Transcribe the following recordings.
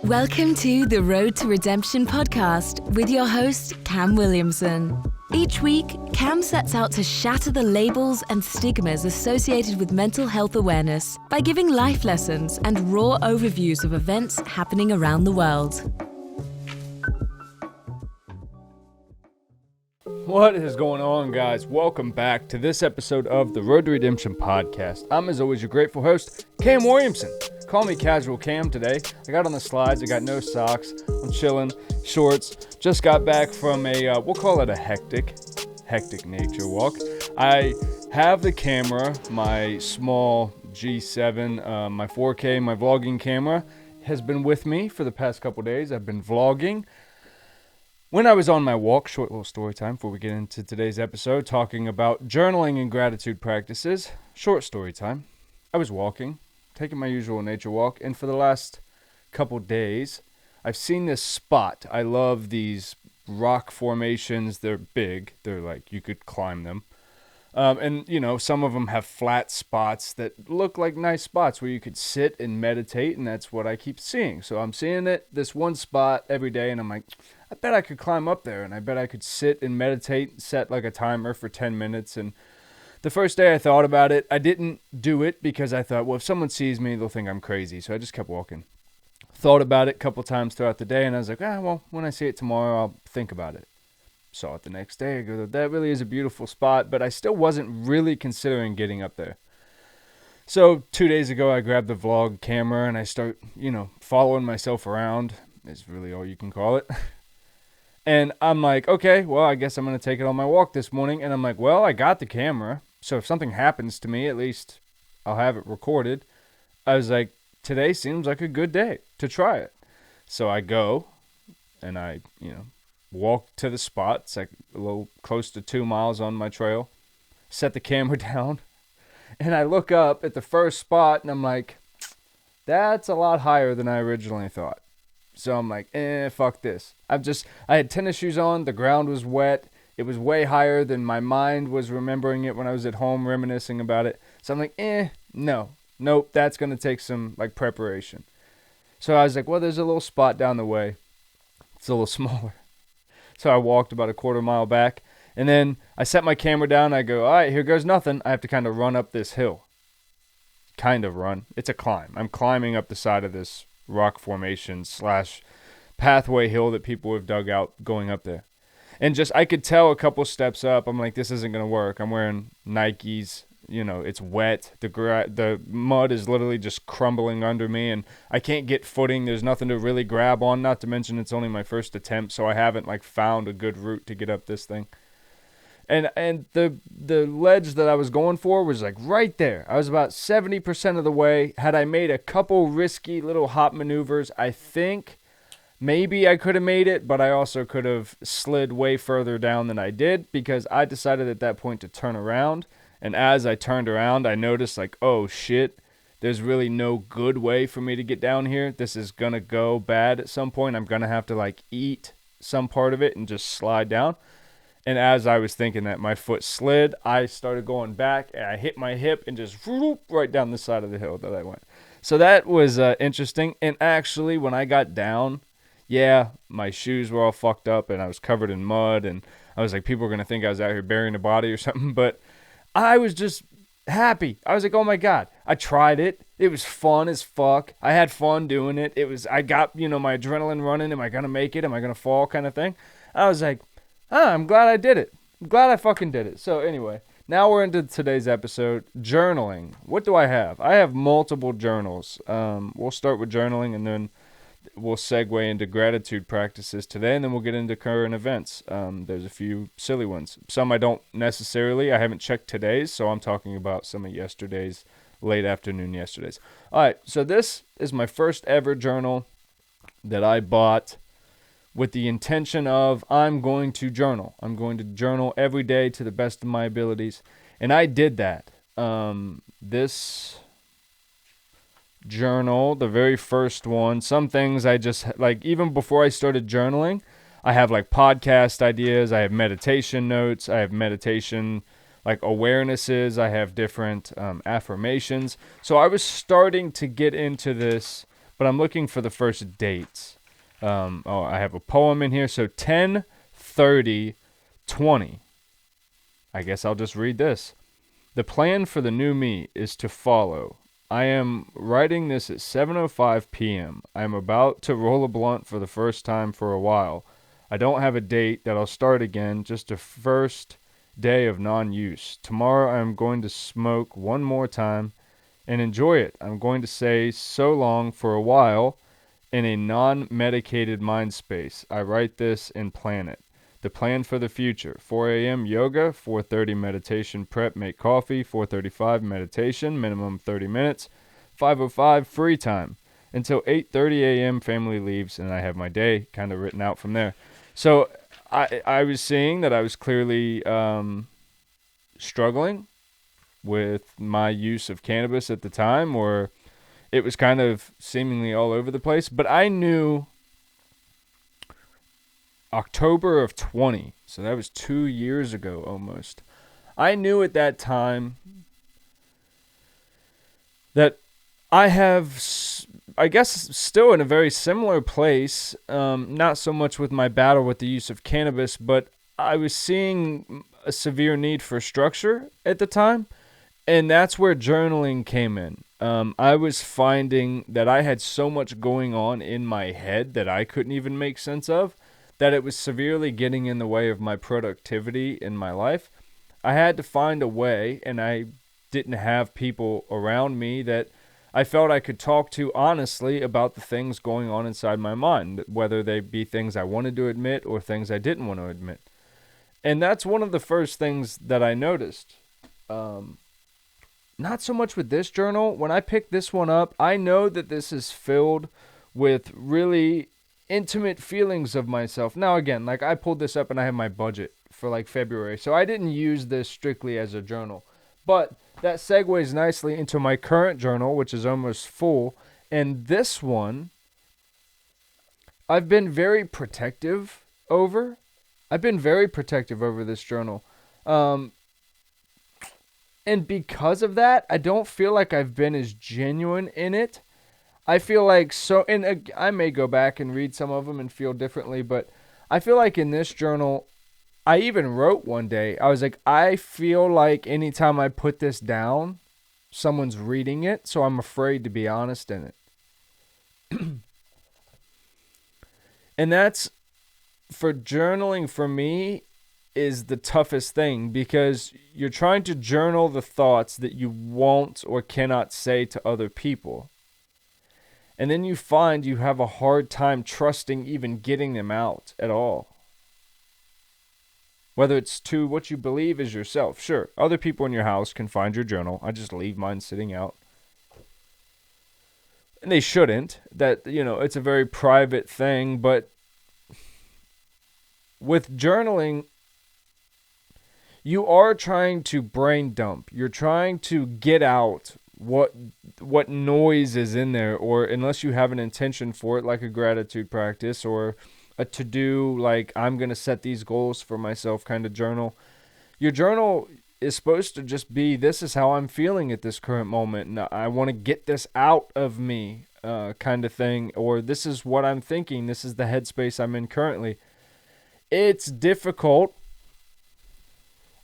Welcome to the Road to Redemption podcast with your host, Cam Williamson. Each week, Cam sets out to shatter the labels and stigmas associated with mental health awareness by giving life lessons and raw overviews of events happening around the world. What is going on, guys? Welcome back to this episode of the Road to Redemption podcast. I'm, as always, your grateful host, Cam Williamson. Call me Casual Cam today. I got on the slides. I got no socks. I'm chilling, shorts. Just got back from a, we'll call it a hectic nature walk. I have the camera, my small G7, my 4K, my vlogging camera has been with me for the past couple days. I've been vlogging. When I was on my walk, short little story time before we get into today's episode, talking about journaling and gratitude practices, short story time. I was walking, taking my usual nature walk, and for the last couple days, I've seen this spot. I love these rock formations. They're big. They're like, you could climb them. And, you know, some of them have flat spots that look like nice spots where you could sit and meditate, and that's what I keep seeing. So I'm seeing this one spot every day, and I'm like, I bet I could climb up there, and I bet I could sit and meditate, set like a timer for 10 minutes. And the first day I thought about it, I didn't do it because I thought, well, if someone sees me, they'll think I'm crazy. So I just kept walking. Thought about it a couple times throughout the day, and I was like, well, when I see it tomorrow, I'll think about it. Saw it the next day. I go, that really is a beautiful spot, but I still wasn't really considering getting up there. So 2 days ago, I grabbed the vlog camera, and I start, following myself around, is really all you can call it. And I'm like, okay, well, I guess I'm going to take it on my walk this morning. And I'm like, well, I got the camera, so if something happens to me, at least I'll have it recorded. I was like, today seems like a good day to try it. So I go, and I, walk to the spot. It's like a little close to 2 miles on my trail. Set the camera down, and I look up at the first spot, and I'm like, that's a lot higher than I originally thought. So I'm like, fuck this. I had tennis shoes on. The ground was wet. It was way higher than my mind was remembering it when I was at home reminiscing about it. So I'm like, nope, that's going to take some preparation. So I was like, well, there's a little spot down the way. It's a little smaller. So I walked about a quarter mile back, and then I set my camera down. I go, all right, here goes nothing. I have to kind of run up this hill. Kind of run. It's a climb. I'm climbing up the side of this rock formation / pathway hill that people have dug out going up there. And I could tell a couple steps up, I'm like, this isn't going to work. I'm wearing Nikes. It's wet. The mud is literally just crumbling under me, and I can't get footing. There's nothing to really grab on, not to mention it's only my first attempt, so I haven't found a good route to get up this thing. And the ledge that I was going for was right there. I was about 70% of the way. Had I made a couple risky little hop maneuvers, I think maybe I could have made it, but I also could have slid way further down than I did, because I decided at that point to turn around. And as I turned around, I noticed oh shit, there's really no good way for me to get down here. This is going to go bad at some point. I'm going to have to eat some part of it and just slide down. And as I was thinking that, my foot slid. I started going back, and I hit my hip and just right down the side of the hill that I went. So that was interesting. And actually, when I got down, my shoes were all fucked up, and I was covered in mud. And I was like, people are going to think I was out here burying a body or something. But I was just happy. I was like, oh my God, I tried it. It was fun as fuck. I had fun doing it. I got, my adrenaline running. Am I going to make it? Am I going to fall kind of thing? I was like, I'm glad I did it. I'm glad I fucking did it. So anyway, now we're into today's episode, journaling. What do I have? I have multiple journals. We'll start with journaling, and then we'll segue into gratitude practices today, and then we'll get into current events. There's a few silly ones. Some I haven't checked today's, so I'm talking about some of yesterday's, late afternoon yesterday's. All right, so this is my first ever journal that I bought with the intention of I'm going to journal. I'm going to journal every day to the best of my abilities, and I did that. This journal, the very first one, some things I just even before I started journaling, I have podcast ideas, I have meditation notes, I have meditation awarenesses, I have different affirmations. So I was starting to get into this but I'm looking for the first dates. I have a poem in here. So 10/30/20. I guess I'll just read this. The plan for the new me is to follow. I am writing this at 7:05 p.m. I am about to roll a blunt for the first time for a while. I don't have a date that I'll start again, just a first day of non-use. Tomorrow I am going to smoke one more time and enjoy it. I'm going to say so long for a while in a non-medicated mind space. I write this and plan it. The plan for the future: 4 a.m. yoga, 4:30 meditation prep, make coffee, 4:35 meditation, minimum 30 minutes, 5:05 free time. Until 8:30 a.m. family leaves, and I have my day kind of written out from there. So I was seeing that I was clearly struggling with my use of cannabis at the time, or it was kind of seemingly all over the place. But I knew October of 20, so that was 2 years ago almost. I knew at that time that I have, I guess, still in a very similar place, not so much with my battle with the use of cannabis, but I was seeing a severe need for structure at the time, and that's where journaling came in. I was finding that I had so much going on in my head that I couldn't even make sense of, that it was severely getting in the way of my productivity in my life. I had to find a way, and I didn't have people around me that I felt I could talk to honestly about the things going on inside my mind, whether they be things I wanted to admit or things I didn't want to admit. And that's one of the first things that I noticed. Not so much with this journal. When I picked this one up, I know that this is filled with really intimate feelings of myself. Now again, like I pulled this up and I have my budget for like February, so I didn't use this strictly as a journal. But that segues nicely into my current journal, which is almost full. And this one, I've been very protective over. I've been very protective over this journal. And because of that, I don't feel like I've been as genuine in it. I feel like and I may go back and read some of them and feel differently, but I feel like in this journal, I even wrote one day, I was like, I feel like anytime I put this down, someone's reading it, so I'm afraid to be honest in it. And that's, for journaling for me, is the toughest thing, because you're trying to journal the thoughts that you won't or cannot say to other people. And then you find you have a hard time trusting even getting them out at all. Whether it's to what you believe is yourself. Sure, other people in your house can find your journal. I just leave mine sitting out. And they shouldn't. That, it's a very private thing. But with journaling, you are trying to brain dump. You're trying to get out what noise is in there, or unless you have an intention for it, like a gratitude practice or a to-do, like I'm going to set these goals for myself kind of journal. Your journal is supposed to just be, this is how I'm feeling at this current moment, and I want to get this out of me kind of thing, or this is what I'm thinking, this is the headspace I'm in currently. It's difficult,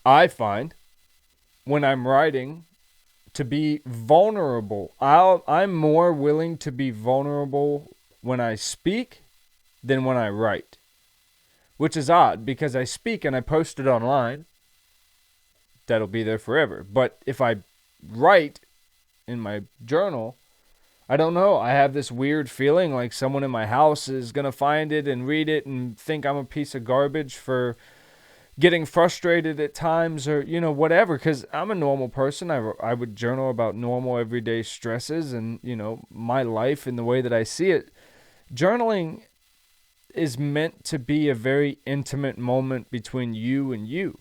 I find, when I'm writing, to be vulnerable. I'm more willing to be vulnerable when I speak than when I write, which is odd because I speak and I post it online. That'll be there forever. But if I write in my journal, I don't know. I have this weird feeling like someone in my house is going to find it and read it and think I'm a piece of garbage for getting frustrated at times, or whatever, because I'm a normal person. I would journal about normal everyday stresses and my life and the way that I see it. Journaling is meant to be a very intimate moment between you and you.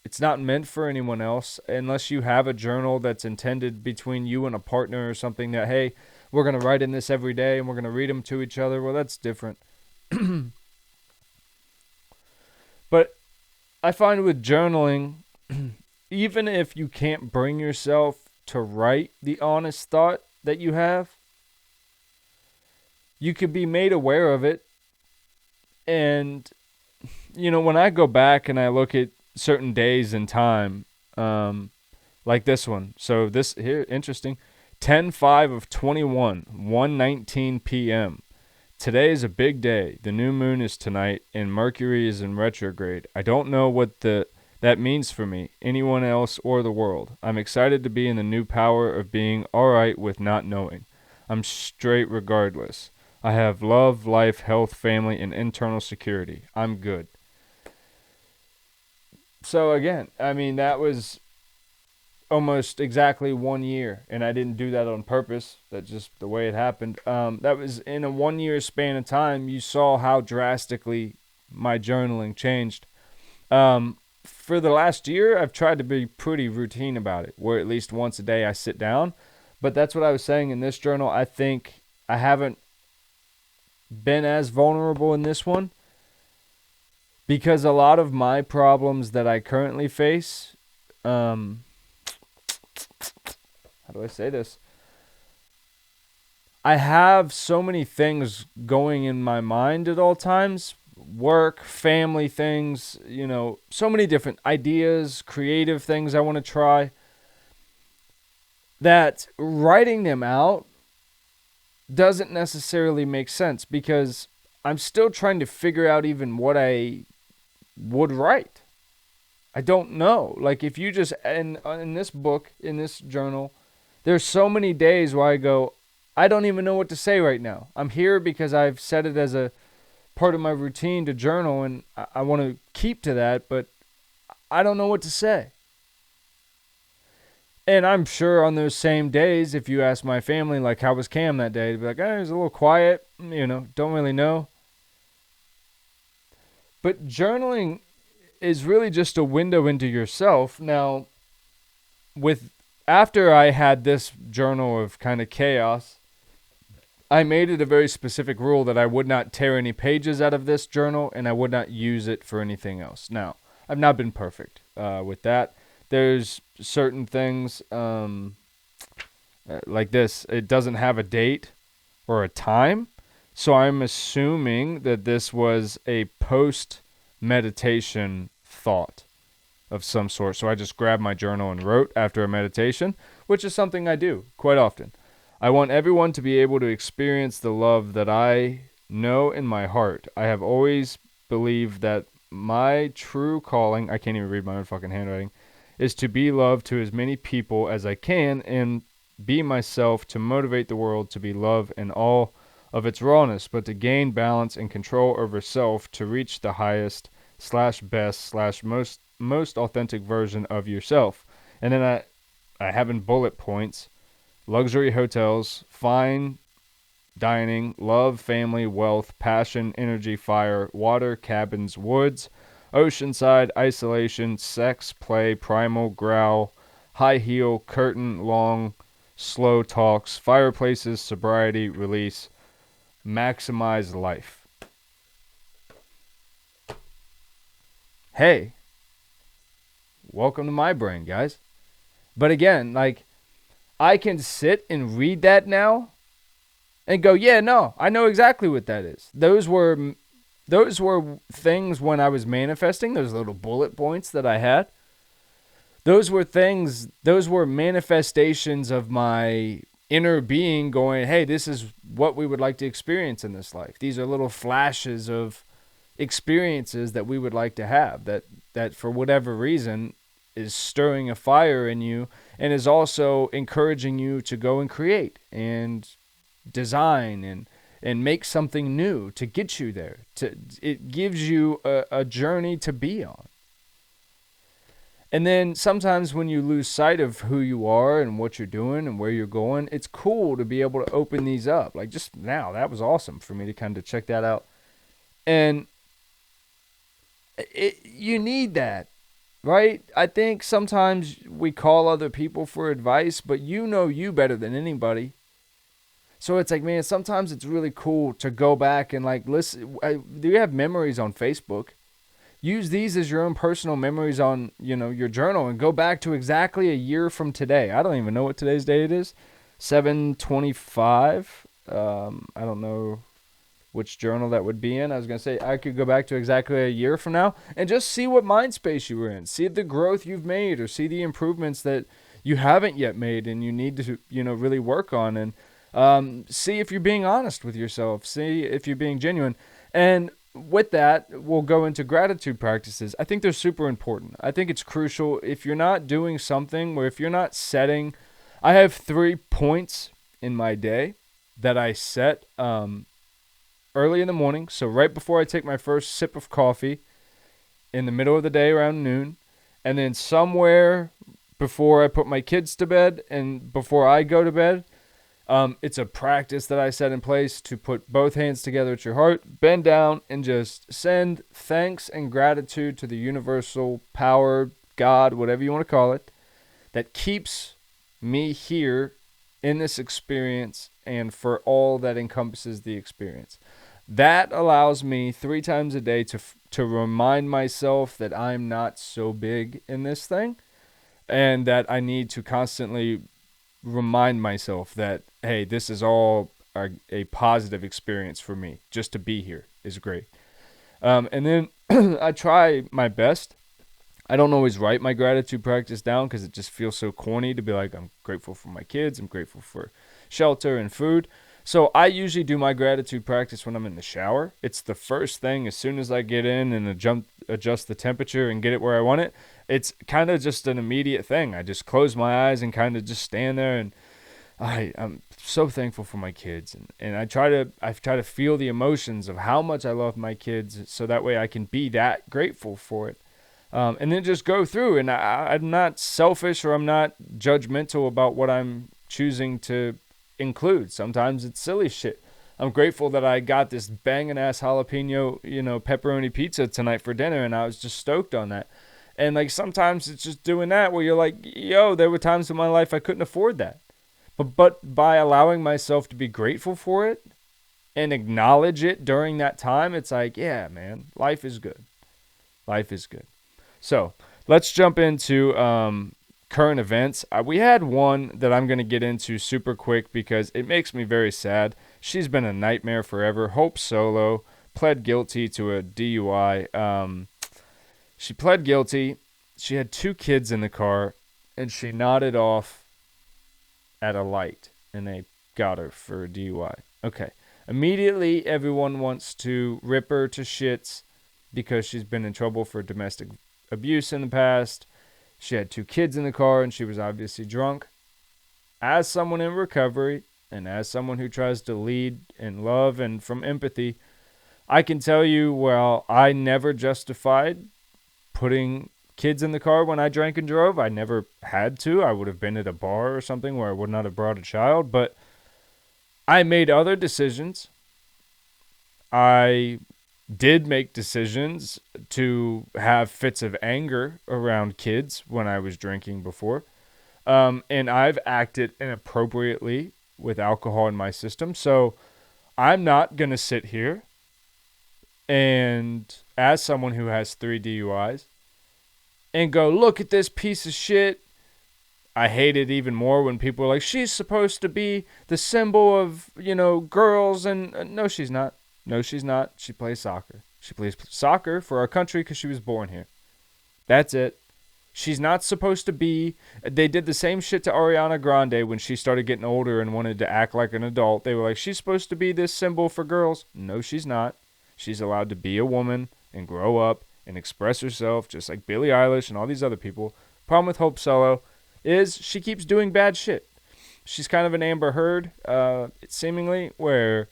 It's not meant for anyone else, unless you have a journal that's intended between you and a partner or something, that, hey, we're going to write in this every day and we're going to read them to each other. Well, that's different. But I find with journaling, even if you can't bring yourself to write the honest thought that you have, you could be made aware of it. And, when I go back and I look at certain days in time, like this one. So this here, interesting. 10/5 of 21, 1:19 p.m. Today is a big day. The new moon is tonight, and Mercury is in retrograde. I don't know what that means for me, anyone else, or the world. I'm excited to be in the new power of being all right with not knowing. I'm straight regardless. I have love, life, health, family, and internal security. I'm good. So again, that was almost exactly 1 year, and I didn't do that on purpose. That's just the way it happened. That was in a 1 year span of time. You saw how drastically my journaling changed. For the last year, I've tried to be pretty routine about it, where at least once a day I sit down. But that's what I was saying in this journal. I think I haven't been as vulnerable in this one because a lot of my problems that I currently face, how do I say this? I have so many things going in my mind at all times. Work, family things, so many different ideas, creative things I want to try, that writing them out doesn't necessarily make sense because I'm still trying to figure out even what I would write. I don't know. Like if you just, in this book, in this journal, there's so many days where I go, I don't even know what to say right now. I'm here because I've set it as a part of my routine to journal, and I want to keep to that, but I don't know what to say. And I'm sure on those same days, if you ask my family, like, how was Cam that day? They'd be like, it was a little quiet, don't really know. But journaling is really just a window into yourself. Now, after I had this journal of kind of chaos, I made it a very specific rule that I would not tear any pages out of this journal and I would not use it for anything else. Now, I've not been perfect with that. There's certain things like this. It doesn't have a date or a time. So I'm assuming that this was a post-meditation thought of some sort. So I just grabbed my journal and wrote after a meditation, which is something I do quite often. I want everyone to be able to experience the love that I know in my heart. I have always believed that my true calling, I can't even read my own fucking handwriting, is to be loved to as many people as I can and be myself to motivate the world to be love in all of its rawness, but to gain balance and control over self to reach the highest / best / most authentic version of yourself. And then I have in bullet points: luxury hotels, fine dining, love, family, wealth, passion, energy, fire, water, cabins, woods, oceanside, isolation, sex, play, primal, growl, high heel, curtain, long, slow talks, fireplaces, sobriety, release, maximize life. Hey, welcome to my brain, guys. But again, like, I can sit and read that now and go, yeah, no, I know exactly what that is. Those were things when I was manifesting, those little bullet points that I had. Those were manifestations of my inner being going, hey, this is what we would like to experience in this life. These are little flashes of experiences that we would like to have, that for whatever reason is stirring a fire in you and is also encouraging you to go and create and design and make something new to get you there. It gives you a journey to be on. And then sometimes when you lose sight of who you are and what you're doing and where you're going, it's cool to be able to open these up. Like just now, that was awesome for me to kind of check that out. And you need that, right? I think sometimes we call other people for advice, but you know you better than anybody. So it's like, man, sometimes it's really cool to go back and like listen. Do you have memories on Facebook? Use these as your own personal memories on, your journal and go back to exactly a year from today. I don't even know what today's date is. 7/25. I don't know which journal that would be in. I was going to say I could go back to exactly a year from now and just see what mind space you were in. See the growth you've made, or see the improvements that you haven't yet made and you need to, really work on. And see if you're being honest with yourself. See if you're being genuine. And with that, we'll go into gratitude practices. I think they're super important. I think it's crucial if you're not doing something, or if you're not setting. I have 3 points in my day that I set early in the morning. So right before I take my first sip of coffee, in the middle of the day around noon, and then somewhere before I put my kids to bed and before I go to bed. It's a practice that I set in place to put both hands together at your heart, bend down, and just send thanks and gratitude to the universal power, God, whatever you want to call it, that keeps me here in this experience and for all that encompasses the experience. That allows me 3 times a day to remind myself that I'm not so big in this thing, and that I need to constantly remind myself that, hey, this is all a positive experience for me. Just to be here is great. And then I try my best. I don't always write my gratitude practice down because it just feels so corny to be like, I'm grateful for my kids, I'm grateful for shelter and food. So I usually do my gratitude practice when I'm in the shower. It's the first thing as soon as I get in and adjust the temperature and get it where I want it. It's kind of just an immediate thing. I just close my eyes and kind of just stand there, and I'm so thankful for my kids. And I try to feel the emotions of how much I love my kids, so that way I can be that grateful for it. And then just go through, and I'm not selfish, or I'm not judgmental about what I'm choosing to include. Sometimes it's silly shit. I'm grateful that I got this banging ass jalapeno, pepperoni pizza tonight for dinner, and I was just stoked on that. And like sometimes it's just doing that where you're like, yo, there were times in my life I couldn't afford that. But by allowing myself to be grateful for it and acknowledge it during that time, it's like, yeah, man, life is good. Life is good. So let's jump into current events. We had one that I'm going to get into super quick because it makes me very sad. She's been a nightmare forever. Hope Solo pled guilty to a DUI. She pled guilty. She had 2 kids in the car, and she nodded off at a light, and they got her for a DUI. Okay. Immediately, everyone wants to rip her to shits because she's been in trouble for domestic abuse in the past. She had 2 kids in the car, and she was obviously drunk. As someone in recovery, and as someone who tries to lead in love and from empathy, I can tell you, well, I never justified putting kids in the car when I drank and drove. I never had to. I would have been at a bar or something where I would not have brought a child, but I made other decisions. I did make decisions to have fits of anger around kids when I was drinking before. And I've acted inappropriately with alcohol in my system. So I'm not going to sit here and, as someone who has 3 DUIs, and go, look at this piece of shit. I hate it even more when people are like, she's supposed to be the symbol of, girls. And no, she's not. No, she's not. She plays soccer. She plays soccer for our country because she was born here. That's it. She's not supposed to be. They did the same shit to Ariana Grande when she started getting older and wanted to act like an adult. They were like, she's supposed to be this symbol for girls. No, she's not. She's allowed to be a woman and grow up and express herself just like Billie Eilish and all these other people. Problem with Hope Solo is she keeps doing bad shit. She's kind of an Amber Heard, seemingly, where,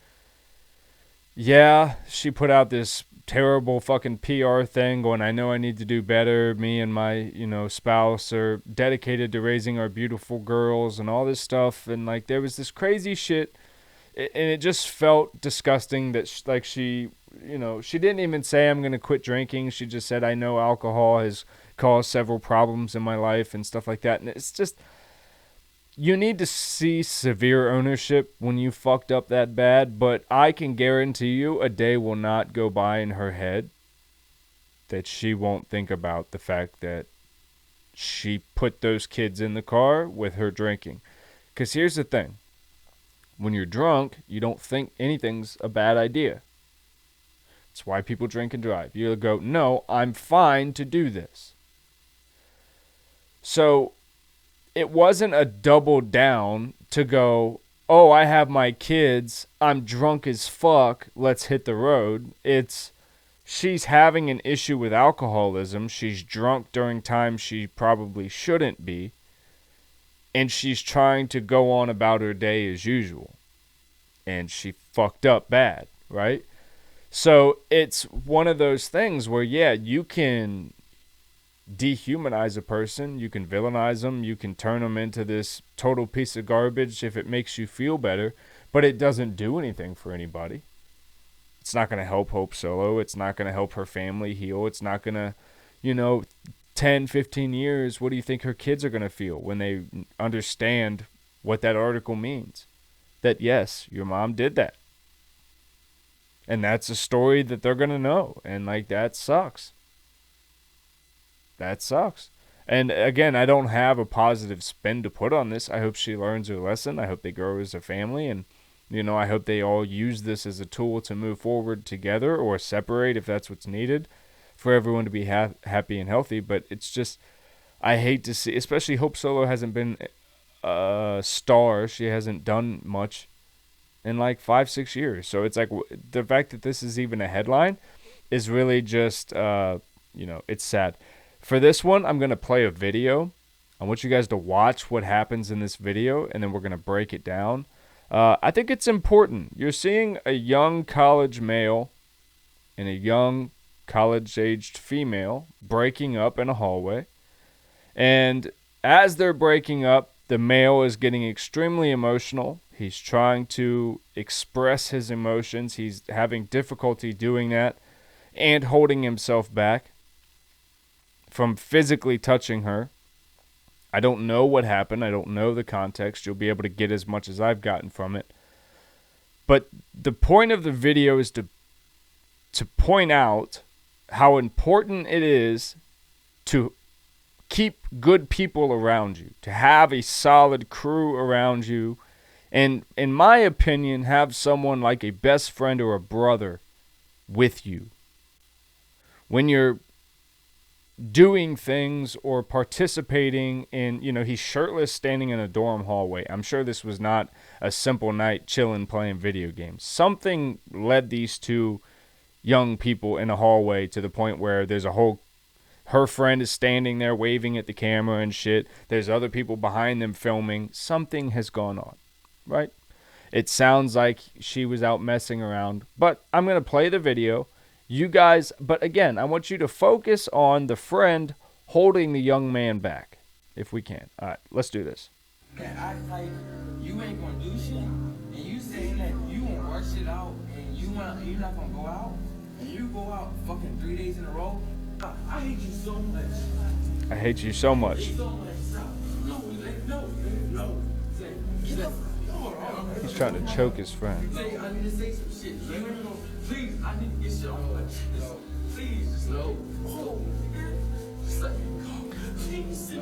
yeah, she put out this terrible fucking PR thing going, I know I need to do better. Me and my, spouse are dedicated to raising our beautiful girls and all this stuff. And like, there was this crazy shit. And it just felt disgusting that she didn't even say I'm going to quit drinking. She just said, I know alcohol has caused several problems in my life and stuff like that. And it's just, you need to see severe ownership when you fucked up that bad. But I can guarantee you a day will not go by in her head that she won't think about the fact that she put those kids in the car with her drinking. Because here's the thing. When you're drunk, you don't think anything's a bad idea. It's why people drink and drive. You go, no, I'm fine to do this. So it wasn't a double down to go, oh, I have my kids, I'm drunk as fuck, let's hit the road. It's she's having an issue with alcoholism. She's drunk during times she probably shouldn't be. And she's trying to go on about her day as usual. And she fucked up bad, right? So it's one of those things where, yeah, you can dehumanize a person, you can villainize them, you can turn them into this total piece of garbage if it makes you feel better, but it doesn't do anything for anybody. It's not going to help Hope Solo. It's not going to help her family heal. It's not going to, 10, 15 years, what do you think her kids are going to feel when they understand what that article means? That, yes, your mom did that. And that's a story that they're going to know. And, that sucks. That sucks. And, again, I don't have a positive spin to put on this. I hope she learns her lesson. I hope they grow as a family. And, I hope they all use this as a tool to move forward together or separate if that's what's needed for everyone to be happy and healthy. But it's just, I hate to see, especially Hope Solo hasn't been a star. She hasn't done much in 5-6 years. So it's the fact that this is even a headline is really just, it's sad. For this one, I'm going to play a video. I want you guys to watch what happens in this video, and then we're going to break it down. I think it's important. You're seeing a young college male and a young college-aged female breaking up in a hallway. And as they're breaking up, the male is getting extremely emotional. He's trying to express his emotions. He's having difficulty doing that and holding himself back from physically touching her. I don't know what happened. I don't know the context. You'll be able to get as much as I've gotten from it. But the point of the video is to point out how important it is to keep good people around you, to have a solid crew around you, and in my opinion, have someone like a best friend or a brother with you. When you're doing things or participating in, he's shirtless standing in a dorm hallway. I'm sure this was not a simple night chilling playing video games. Something led these two young people in a hallway to the point where there's her friend is standing there waving at the camera and shit. There's other people behind them filming. Something has gone on, right? It sounds like she was out messing around, but I'm going to play the video. You guys, but again, I want you to focus on the friend holding the young man back, if we can. All right, let's do this. That act like you ain't gonna do shit, and you saying that you gonna work shit out, and you're not gonna go out, and you go out fucking 3 days in a row. I hate you so much. I hate you so much. No. He's trying to choke his friend. I need to say some shit. Please, I need to get shit on. Please, just no. Just let me go. Please.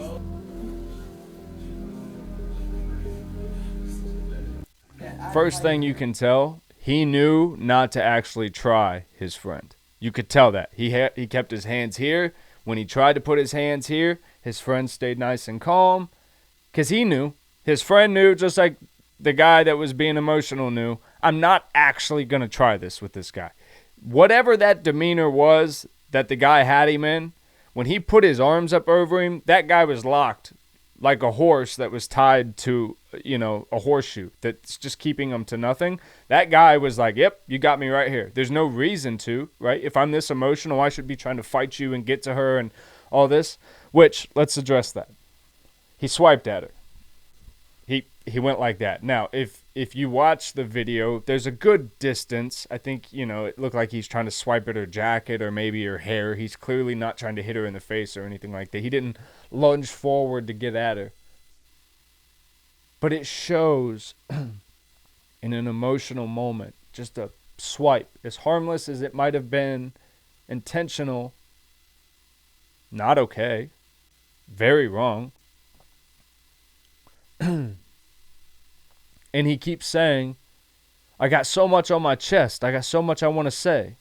First thing you can tell, he knew not to actually try his friend. You could tell that. He kept his hands here. When he tried to put his hands here, his friend stayed nice and calm. Because he knew. His friend knew, just like the guy that was being emotional knew, I'm not actually going to try this with this guy. Whatever that demeanor was that the guy had him in, when he put his arms up over him, that guy was locked like a horse that was tied to, a horseshoe that's just keeping him to nothing. That guy was like, yep, you got me right here. There's no reason to, right? If I'm this emotional, I should be trying to fight you and get to her and all this, which, let's address that. He swiped at her. He went like that. Now, if you watch the video, there's a good distance. I think, it looked like he's trying to swipe at her jacket or maybe her hair. He's clearly not trying to hit her in the face or anything like that. He didn't lunge forward to get at her. But it shows in an emotional moment, just a swipe. As harmless as it might have been, intentional, not okay, very wrong. And he keeps saying, I got so much on my chest. I got so much I want to say.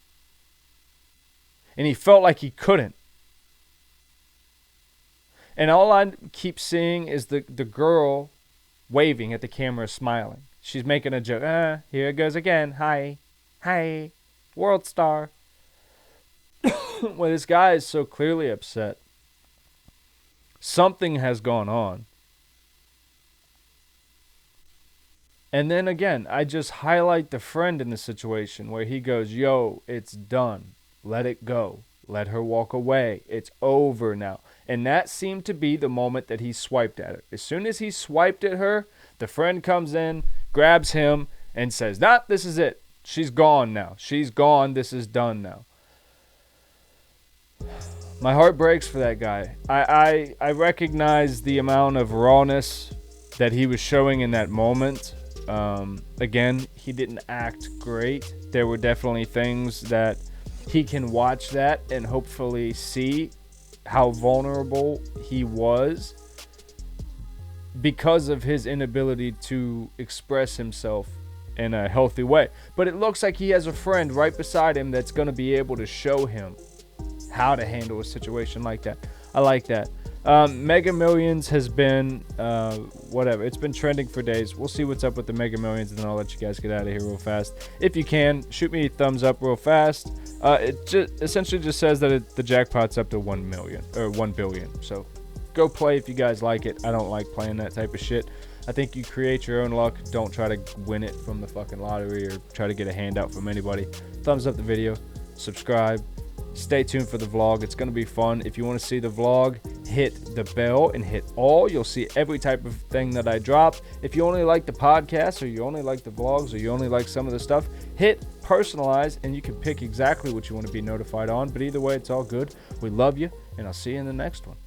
And he felt like he couldn't. And all I keep seeing is the girl waving at the camera, smiling. She's making a joke. Here it goes again. Hi. World star. Well, this guy is so clearly upset. Something has gone on. And then again, I just highlight the friend in the situation where he goes, yo, it's done. Let it go. Let her walk away. It's over now. And that seemed to be the moment that he swiped at her. As soon as he swiped at her, the friend comes in, grabs him, and says, nah, this is it. She's gone now. She's gone. This is done now. My heart breaks for that guy. I recognize the amount of rawness that he was showing in that moment. Again, he didn't act great. There were definitely things that he can watch that and hopefully see how vulnerable he was because of his inability to express himself in a healthy way. But it looks like he has a friend right beside him that's going to be able to show him how to handle a situation like that. I like that. Mega Millions has been whatever. It's been trending for days. We'll see what's up with the Mega Millions, and then I'll let you guys get out of here real fast. If you can, shoot me a thumbs up real fast. It essentially just says that the jackpot's up to 1 million or 1 billion. So go play if you guys like it. I don't like playing that type of shit. I think you create your own luck. Don't try to win it from the fucking lottery or try to get a handout from anybody. Thumbs up the video. Subscribe. Stay tuned for the vlog. It's going to be fun. If you want to see the vlog, hit the bell and hit all. You'll see every type of thing that I drop. If you only like the podcast, or you only like the vlogs, or you only like some of the stuff, hit personalize and you can pick exactly what you want to be notified on. But either way, it's all good. We love you, and I'll see you in the next one.